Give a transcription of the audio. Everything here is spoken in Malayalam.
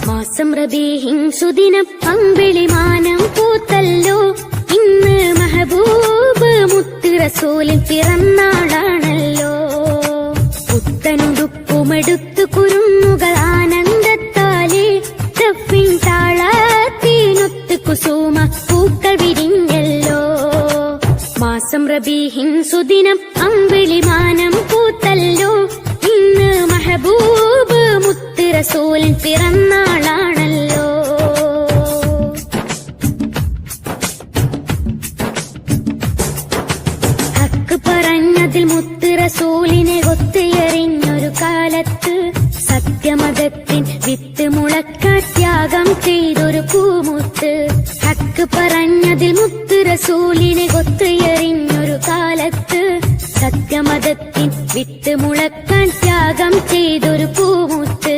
മാസം റബീഹിൻ സുദിനം അമ്പിളിമാനം പൂത്തല്ലോ. ഇന്ന് മെഹബൂബ് മുത്ത് റസൂലിൻ പിറന്നാളാണല്ലോ. പുത്തനുടുപ്പുമെടുത്തു കുരുന്നുകൾ ആനന്ദത്താലെ തപ്പിൻ താളത്തിനൊത്ത് കുസുമ പൂക്കൾ വിരിഞ്ഞല്ലോ. മാസം റബീഹിൻ സുദിനം അമ്പിളിമാനം പൂത്തല്ലോ. ഇന്ന് മെഹബൂബ് മുത്ത് റസൂലിൻ പിറന്നാളാണല്ലോ. ഹക്ക് പറഞ്ഞതിൽ മുത്ത് റസൂലിനെ ഒത്തുയറിഞ്ഞൊരു കാലത്ത് സത്യമതത്തിൻ വിത്ത് മുളക്കാൻ ത്യാഗം ചെയ്തൊരു പൂമുത്ത്. ഹക്ക് പറഞ്ഞതിൽ മുത്ത് റസൂലിനെ ഒത്തുയറിഞ്ഞൊരു കാലത്ത് സത്യമതത്തിൻ വിത്ത് മുളക്കാൻ ത്യാഗം ചെയ്തൊരു പൂമുത്ത്.